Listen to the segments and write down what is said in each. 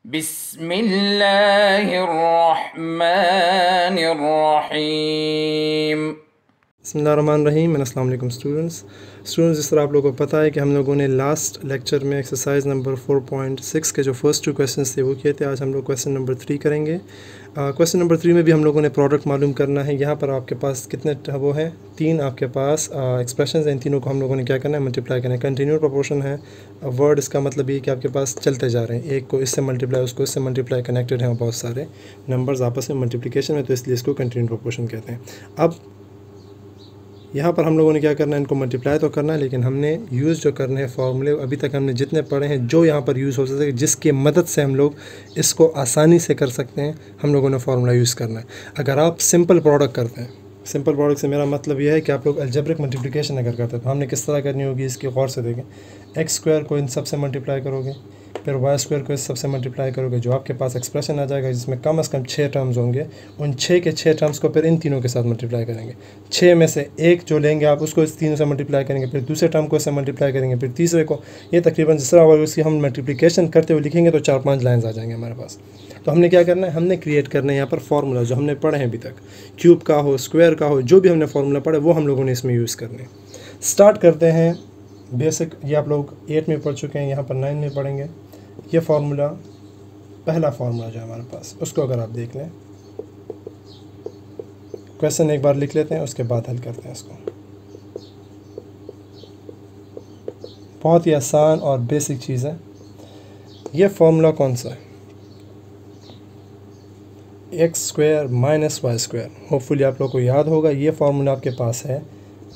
बिस्मिल्लाहिर्रहमानिर्रहीम। बिस्मिल्लाहिर्रहमानिर्रहीम। अस्सलाम वालेकुम स्टूडेंट्स। जिस तरह आप लोगों को पता है कि हम लोगों ने लास्ट लेक्चर में एक्सरसाइज नंबर 4.6 के जो फर्स्ट 2 क्वेश्चंस थे वो किए थे। आज हम लोग क्वेश्चन नंबर 3 करेंगे। क्वेश्चन नंबर 3 में भी हम लोगों ने प्रोडक्ट मालूम करना है। यहाँ पर आपके पास कितने वो हैं, 3 आपके पास एक्सप्रेशन हैं। इन तीनों को हम लोगों ने क्या करना है, मल्टीप्लाई करना है। कंटिन्यू प्रोपोर्शन है वर्ड, इसका मतलब ये कि आपके पास चलते जा रहे हैं, एक को इससे मल्टीप्लाई उसको इससे मल्टीप्लाई, कनेक्टेड हैं बहुत सारे नंबर्स आपस में मल्टीप्लिकेशन में, तो इसलिए इसको कंटिन्यू प्रोपोर्शन कहते हैं। अब यहाँ पर हम लोगों ने क्या करना है, इनको मल्टीप्लाई तो करना है, लेकिन हमने यूज़ जो करने हैं फार्मूले, अभी तक हमने जितने पढ़े हैं जो यहाँ पर यूज़ हो सके, जिसकी मदद से हम लोग इसको आसानी से कर सकते हैं, हम लोगों ने फार्मूला यूज़ करना है। अगर आप सिंपल प्रोडक्ट करते हैं, सिंपल प्रोडक्ट से मेरा मतलब यह है कि आप लोग अलजेब्रिक मल्टीप्लिकेशन अगर करते हैं तो हमने किस तरह करनी होगी, इसकी गौर से देखें। एक्स स्क्वायर को इन सब से मल्टीप्लाई करोगे, फिर वाई स्क्वायर को इस सब से मल्टीप्लाई करोगे, जो आपके पास एक्सप्रेशन आ जाएगा जिसमें कम से कम 6 टर्म्स होंगे, उन 6 के 6 टर्म्स को फिर इन तीनों के साथ मल्टीप्लाई करेंगे। 6 में से एक जो लेंगे आप उसको इस तीनों से मल्टीप्लाई करेंगे, फिर दूसरे टर्म को इससे मल्टीप्लाई करेंगे, फिर तीसरे को। ये तकरीबन जिस तरह होगा उसकी हम मल्टीप्लिकेशन करते हुए लिखेंगे तो 4-5 लाइन्स आ जाएंगे हमारे पास। तो हमने क्या करना है, हमने क्रिएट करना है यहाँ पर फार्मूला जो हमने पढ़े हैं अभी तक, क्यूब का हो, स्क्वायर का हो, जो भी हमने फार्मूला पढ़े वो हम लोगों ने इसमें यूज़ करने हैं। स्टार्ट करते हैं बेसिक। ये आप लोग 8 में पढ़ चुके हैं, यहाँ पर 9 में पढ़ेंगे। ये फार्मूला, पहला फार्मूला जो है हमारे पास, उसको अगर आप देख लें, क्वेश्चन एक बार लिख लेते हैं, उसके बाद हल करते हैं इसको। बहुत ही आसान और बेसिक चीज़ है। ये फार्मूला कौन सा है, x square minus y square. Hopefully आप लोग को याद होगा। ये फार्मूला आपके पास है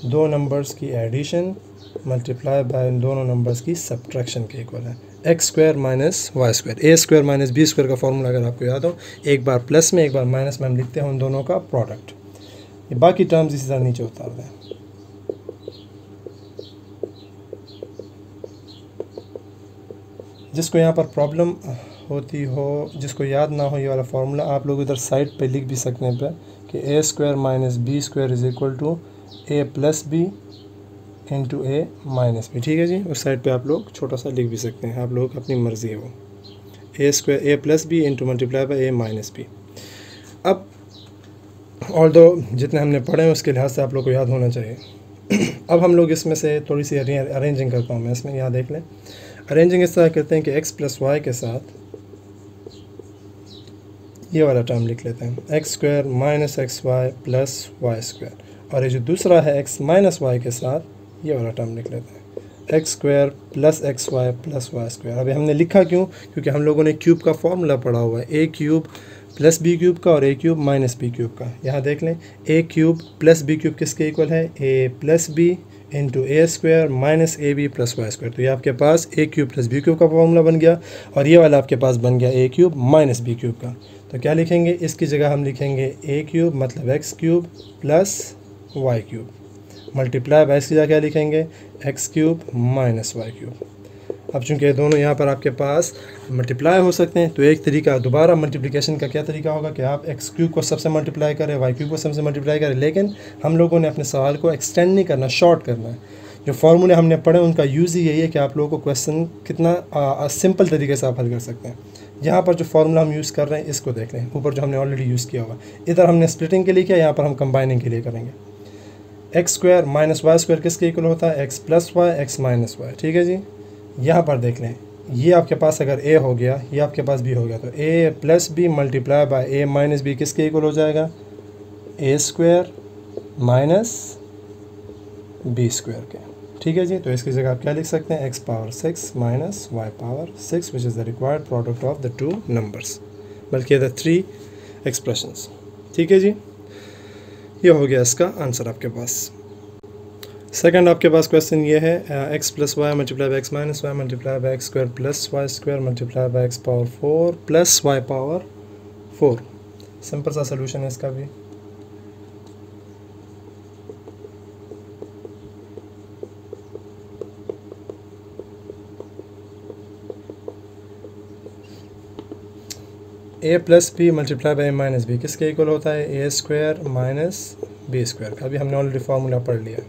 दो नंबर्स की एडिशन मल्टीप्लाई बाय दोनों नंबर्स की सब्ट्रैक्शन के इक्वल है। X square minus y square, a square minus b square का फार्मूला अगर आपको याद हो, एक बार प्लस में एक बार माइनस में हम लिखते हैं उन दोनों का प्रोडक्ट। ये बाकी टर्म्स इसी तरह नीचे उतार दें। जिसको यहाँ पर प्रॉब्लम होती हो, जिसको याद ना हो ये वाला फार्मूला, आप लोग इधर साइड पे लिख भी सकते हैं पे कि a square minus b square is equal to a plus b into a minus b. ठीक है जी, उस साइड पे आप लोग छोटा सा लिख भी सकते हैं, आप लोग अपनी मर्ज़ी है वो। A square a plus b into multiply by a minus b. अब और दो जितने हमने पढ़े हैं उसके लिहाज से आप लोग को याद होना चाहिए। अब हम लोग इसमें से थोड़ी सी अरेंजिंग करता हूँ मैं इसमें, यहाँ देख लें। अरेंजिंग इस तरह करते हैं कि एक्स प्लस वाई के साथ ये वाला टर्म लिख लेते हैं, x square minus x y plus y square, और ये जो दूसरा है एक्स माइनस वाई के साथ ये वाला टर्म लिख लेते हैं, x square plus x y plus y square. अभी हमने लिखा क्यों, क्योंकि हम लोगों ने क्यूब का फॉर्मूला पढ़ा हुआ है, a cube plus b cube का और a cube minus b cube का। यहाँ देख लें, a cube plus b cube किसके इक्वल है, a plus b into a square minus a b plus y square. तो ये आपके पास a cube plus b cube का फॉर्मूला बन गया, और ये वाला आपके पास बन गया a cube minus b cube का। तो क्या लिखेंगे, इसकी जगह हम लिखेंगे ए क्यूब मतलब x cube plus y cube, multiply by इसकी जगह क्या लिखेंगे, x cube minus y cube. अब चूंकि ये दोनों यहाँ पर आपके पास मल्टीप्लाई हो सकते हैं, तो एक तरीका दोबारा मल्टीप्लिकेशन का क्या तरीका होगा कि आप एक्स क्यूब को सबसे मल्टीप्लाई करें, वाई क्यूब को सबसे मल्टीप्लाई करें। लेकिन हम लोगों ने अपने सवाल को एक्सटेंड नहीं करना, शॉर्ट करना है। जो फार्मूले हमने पढ़े उनका यूज़ ही यही है कि आप लोगों को क्वेश्चन कितना सिंपल तरीके से आप हल कर सकते हैं। यहाँ पर जो फार्मूला हम यूज़ कर रहे हैं इसको देख लें, ऊपर जो हमने ऑलरेडी यूज़ किया हुआ, इधर हमने स्प्लिटिंग के लिए किया, यहाँ पर हम कंबाइनिंग के लिए करेंगे। X square minus y square किसके इक्वल होता है, x plus y x minus y. ठीक है जी, यहाँ पर देख लें, ये आपके पास अगर ए हो गया, ये आपके पास बी हो गया, तो a plus b multiply by a minus b किसके इक्वल हो जाएगा, a square minus b square के। ठीक है जी, तो इसकी जगह आप क्या लिख सकते हैं, x power 6 minus y power 6 which is the required product of the two numbers, बल्कि द 3 एक्सप्रेशंस। ठीक है जी, ये हो गया इसका आंसर आपके पास। सेकंड आपके पास क्वेश्चन ये है, x plus y multiply by x minus y multiply by x square plus y square multiply by x power 4 plus y power 4। Simple सा सोल्यूशन है इसका भी। A plus b multiply by a minus b किसके equal होता है, a square minus b square का। अभी हमने ऑलरेडी फार्मूला पढ़ लिया।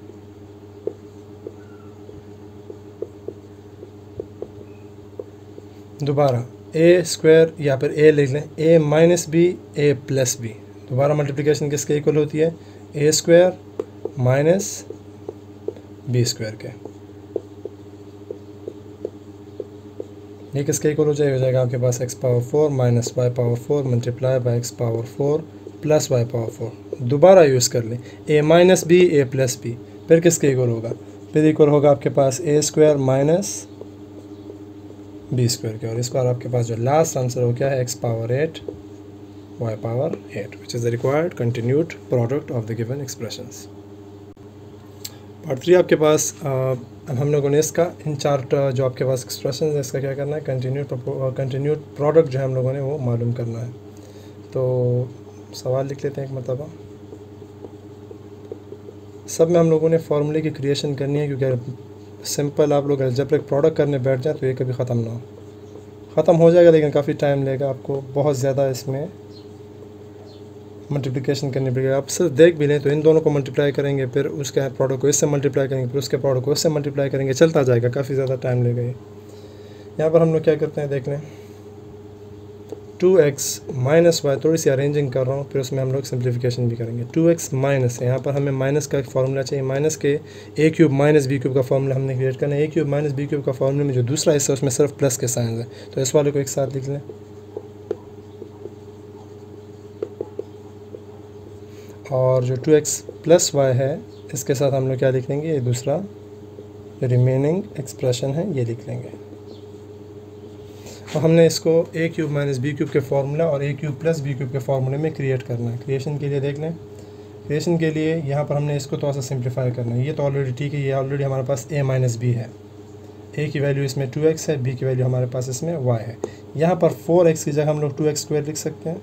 दोबारा ए स्क्वायर या फिर ए लिख लें, a minus b a plus b, दोबारा मल्टीप्लिकेशन किसके इक्वल होती है, a square minus b square के। ये किसके इक्वल हो जाएगा आपके पास x power 4 minus y power 4 multiply by x power 4 plus y power 4। दोबारा यूज़ कर लें, a minus b a plus b, फिर किसके इक्वल होगा, फिर इक्वल होगा आपके पास a square minus b square के। और इस बार आपके पास जो लास्ट आंसर हो क्या है, x power 8 y power 8 which is the required continued product of the given expressions. Part 3 आपके पास अब हम लोगों ने इसका इन चार जो आपके पास एक्सप्रेशन है इसका क्या करना है, कंटिन्यूड प्रोडक्ट जो है हम लोगों ने वो मालूम करना है। तो सवाल लिख लेते हैं एक मरतबा। सब में हम लोगों ने फार्मूले की क्रिएशन करनी है, क्योंकि सिंपल आप लोग अलजेब्रिक प्रोडक्ट करने बैठ जाए तो ये कभी ख़त्म ना हो, ख़त्म हो जाएगा लेकिन काफ़ी टाइम लेगा, आपको बहुत ज़्यादा इसमें मल्टीप्लिकेशन करनी पड़ेगी। आप सिर्फ देख भी लें तो इन दोनों को मल्टीप्लाई करेंगे, फिर उसके प्रोडक्ट को इससे मल्टीप्लाई करेंगे, फिर उसके प्रोडक्ट को इससे मल्टीप्लाई करेंगे, चलता जाएगा, काफ़ी ज़्यादा टाइम लेगा। यहाँ पर हम लोग क्या करते हैं देख लें, 2x माइनस वाई, थोड़ी सी अरेंजिंग कर रहा हूँ, फिर उसमें हम लोग सिंप्लीफिकेशन भी करेंगे। 2x माइनस है, यहाँ पर हमें माइनस का फार्मूला चाहिए, माइनस के ए क्यूब माइनस बी क्यूब का फार्मूला हमने क्रिएट करना है। A cube minus b cube का फार्मूले में जो दूसरा हिस्सा है उसमें सिर्फ प्लस के साइन है, तो इस वाले को एक साथ लिख लें। और जो 2x प्लस वाई है इसके साथ हम लोग क्या लिख लेंगे, ये दूसरा रिमेनिंग एक्सप्रेशन है ये लिख लेंगे। और हमने इसको ए क्यूब माइनस बी क्यूब के फार्मूला और a cube plus b cube के फार्मूले में क्रिएट करना है। क्रिएशन के लिए देख लें, क्रिएशन के लिए यहाँ पर हमने इसको थोड़ा सा सिंप्लीफाई करना है। ये तो ऑलरेडी ठीक है, ये ऑलरेडी हमारे पास a माइनस बी है, a की वैल्यू इसमें 2x है, b की वैल्यू हमारे पास इसमें y है। यहाँ पर 4x की जगह हम लोग 2x स्क्वायर लिख सकते हैं,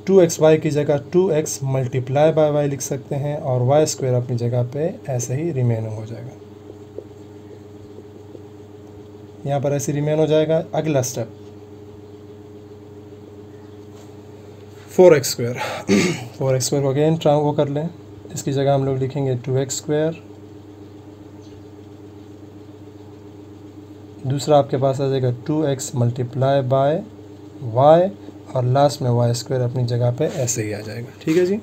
2xy की जगह 2x मल्टीप्लाई बाय y लिख सकते हैं, और y स्क्वायर अपनी जगह पे ऐसे ही रिमेन हो जाएगा, यहाँ पर ऐसे रिमेन हो जाएगा। अगला step 4x square 4x square को अगेन वो कर लें, इसकी जगह हम लोग लिखेंगे 2x स्क्वायर, दूसरा आपके पास आ जाएगा 2x मल्टीप्लाई बाय y, और लास्ट में y स्क्वायर अपनी जगह पे ऐसे ही आ जाएगा। ठीक है जी,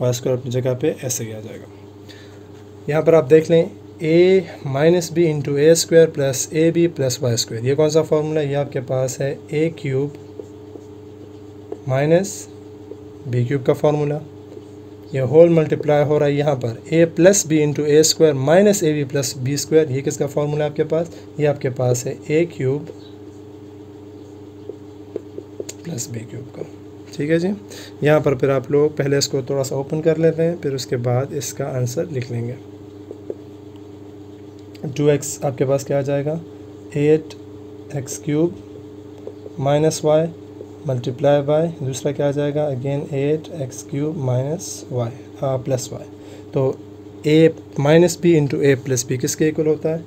y स्क्वायर अपनी जगह पे ऐसे ही आ जाएगा। यहाँ पर आप देख लें a minus b into a square plus a b plus y square, ये कौन सा फार्मूला है, ये आपके पास है a cube minus b cube का फार्मूला। ये होल मल्टीप्लाई हो रहा है यहाँ पर a plus b into a square minus a b plus b square, ये किसका फार्मूला है आपके पास, ये आपके पास है a cube plus b cube का। ठीक है जी, यहाँ पर फिर आप लोग पहले इसको थोड़ा सा ओपन कर लेते हैं, फिर उसके बाद इसका आंसर लिख लेंगे। 2x आपके पास क्या आ जाएगा, 8x cube minus y multiply by, दूसरा क्या आ जाएगा again 8x cube minus y plus y. तो a minus b into a plus b किसके इक्वल होता है,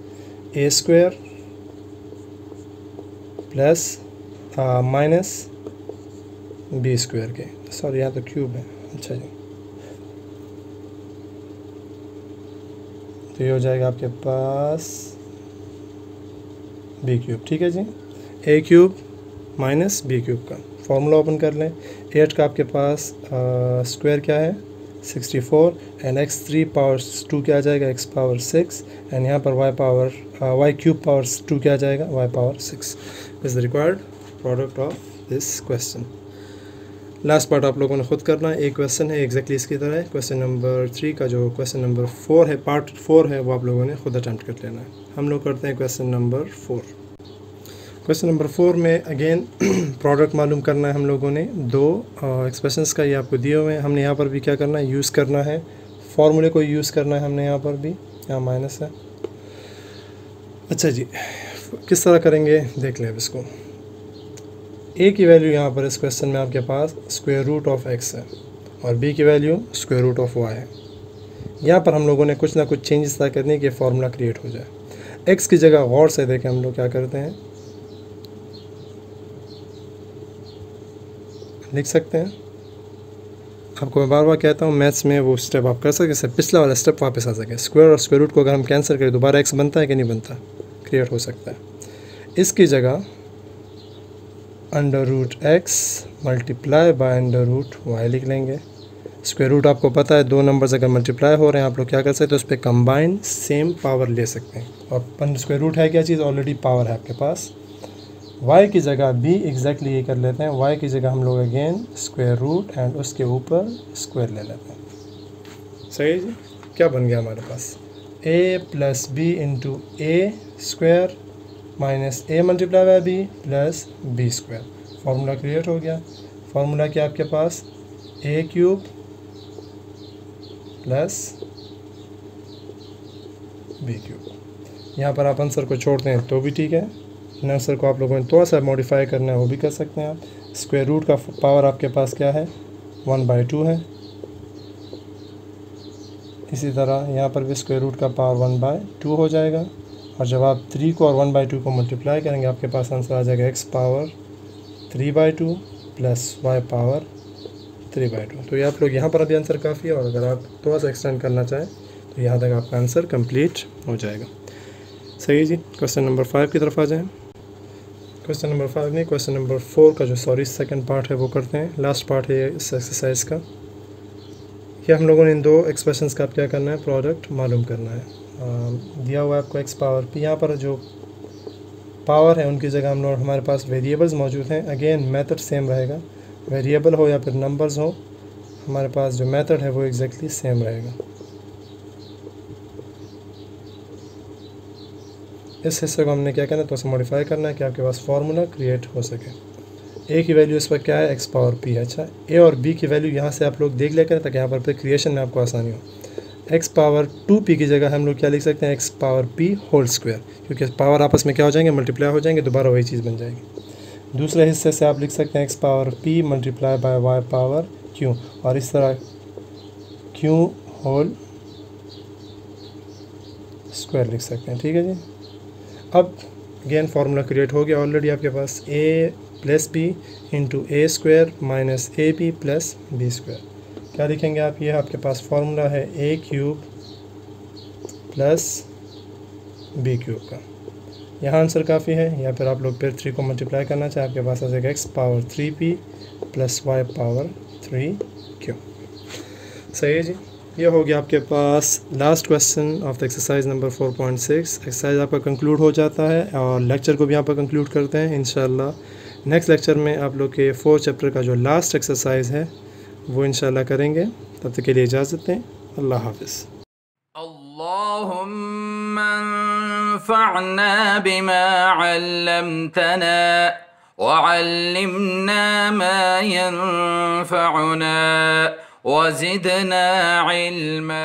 a square plus minus b square के, सॉरी यहाँ तो क्यूब है, अच्छा जी, तो ये हो जाएगा आपके पास बी क्यूब। ठीक है जी, a cube minus b cube का फॉर्मूला ओपन कर लें। 8 का आपके पास स्क्वायर क्या है 64, एंड x3 पावर 2 क्या आ जाएगा x पावर 6, एंड यहाँ पर y क्यूब पावर 2 क्या आ जाएगा y power 6 is the required product of this question. Last part आप लोगों ने खुद करना है, एक क्वेश्चन है एग्जैक्टली इसकी तरह है, क्वेश्चन नंबर 3 का जो क्वेश्चन नंबर 4 है, पार्ट 4 है, वो आप लोगों ने खुद अटेम्प्ट कर लेना है। हम लोग करते हैं क्वेश्चन नंबर 4। क्वेश्चन नंबर 4 में अगेन प्रोडक्ट मालूम करना है हम लोगों ने, दो एक्सप्रेशंस का ये आपको दिए हुए हैं। हमने यहाँ पर भी क्या करना है, यूज़ करना है फॉर्मूले को यूज़ करना है हमने यहाँ पर भी, यहाँ माइनस है। अच्छा जी, किस तरह करेंगे देख लें अब इसको। a की वैल्यू यहाँ पर इस क्वेश्चन में आपके पास स्क्वायर रूट ऑफ x है, और b की value square root of y है। यहाँ पर हम लोगों ने कुछ ना कुछ चेंजेस तय करने कि फार्मूला क्रिएट हो जाए। x की जगह गौर से देखें हम लोग क्या करते हैं, लिख सकते हैं। आपको मैं बार बार कहता हूँ मैथ्स में वो स्टेप आप कर सकते हैं, पिछला वाला स्टेप वापस आ सके। स्क्वायर और स्क्वायर रूट को अगर हम कैंसिल करें दोबारा x बनता है कि नहीं बनता, क्रिएट हो सकता है। इसकी जगह under root x multiply by under root y लिख लेंगे। स्क्वायर रूट आपको पता है, दो नंबर्स अगर मल्टीप्लाई हो रहे हैं आप लोग क्या कर सकते हैं, उस पर कंबाइन सेम पावर ले सकते हैं। और स्क्वायर रूट है क्या चीज़, ऑलरेडी पावर है आपके पास। y की जगह भी एग्जैक्टली ये कर लेते हैं, y की जगह हम लोग अगेन स्क्वायर रूट एंड उसके ऊपर स्क्वायर ले लेते हैं। सही है जी। क्या बन गया हमारे पास, a plus b into a square minus a multiply by b plus b square. Formula create हो गया। फार्मूला क्या आपके पास, a cube plus b cube. यहाँ पर आप आंसर को छोड़ते हैं तो भी ठीक है, इन आंसर को आप लोगों ने थोड़ा सा मॉडिफाई करना है वो भी कर सकते हैं आप। स्क्वायर रूट का पावर आपके पास क्या है, 1/2 है। इसी तरह यहाँ पर भी स्क्वायर रूट का पावर 1/2 हो जाएगा। और जब आप 3 को और 1/2 को मल्टीप्लाई करेंगे आपके पास आंसर आ जाएगा x power 3/2 plus y power 3/2। तो ये आप लोग यहाँ पर अभी आंसर काफ़ी है, और अगर आप थोड़ा सा एक्सटेंड करना चाहें तो यहाँ तक आपका आंसर कंप्लीट हो जाएगा। सही है जी। क्वेश्चन नंबर 5 की तरफ आ जाएँ। क्वेश्चन नंबर 5 नहीं, क्वेश्चन नंबर 4 का जो सेकंड पार्ट है वो करते हैं। लास्ट पार्ट है इस एक्सरसाइज का। ये हम लोगों ने इन दो एक्सप्रेशंस का क्या करना है, प्रोडक्ट मालूम करना है। दिया हुआ है आपको x पावर p, यहाँ पर जो पावर है उनकी जगह हम लोग हमारे पास वेरिएबल्स मौजूद हैं। अगेन मेथड सेम रहेगा, वेरिएबल हो या फिर नंबर्स हो, हमारे पास जो मेथड है वो एग्जैक्टली सेम रहेगा। इस हिस्से को हमने क्या करना है, तो उसे मॉडिफाई करना है कि आपके पास फार्मूला क्रिएट हो सके। ए की वैल्यू इस पर क्या है, x पावर p है। अच्छा, ए और b की वैल्यू यहाँ से आप लोग देख लेकर ताकि यहाँ पर क्रिएशन में आपको आसानी हो। x पावर 2p की जगह हम लोग क्या लिख सकते हैं, x power p whole square, क्योंकि पावर आपस में क्या हो जाएंगे, मल्टीप्लाई हो जाएंगे, दोबारा वही चीज़ बन जाएगी। दूसरे हिस्से से आप लिख सकते हैं x power p multiply by y power q, और इस तरह q होल स्क्वायर लिख सकते हैं। ठीक है जी। अब अगेन फार्मूला क्रिएट हो गया ऑलरेडी आपके पास, a plus b into a square minus a b plus b square. क्या लिखेंगे आप, ये आपके पास फार्मूला है a cube plus b cube का। यहाँ आंसर काफ़ी है, या फिर आप लोग फिर 3 को मल्टीप्लाई करना चाहे, आपके पास आ जाएगा x power 3p plus y power 3q। सही है जी। ये हो गया आपके पास last question of the exercise number 4.6। Exercise आपका कंक्लूड हो जाता है और लेक्चर को भी यहाँ पर कंक्लूड करते हैं इंशाल्लाह। नेक्स्ट लेक्चर में आप लोग के 4 चैप्टर का जो लास्ट एक्सरसाइज है वो इंशाल्लाह करेंगे। तब तक के लिए इजाज़त दें, अल्लाह हाफ़िज़। अल्लाहुम्मा अंफ़अना बिमा अल्लमतना वअल्लिमना मा यंफ़अुना वज़िदना इल्मा।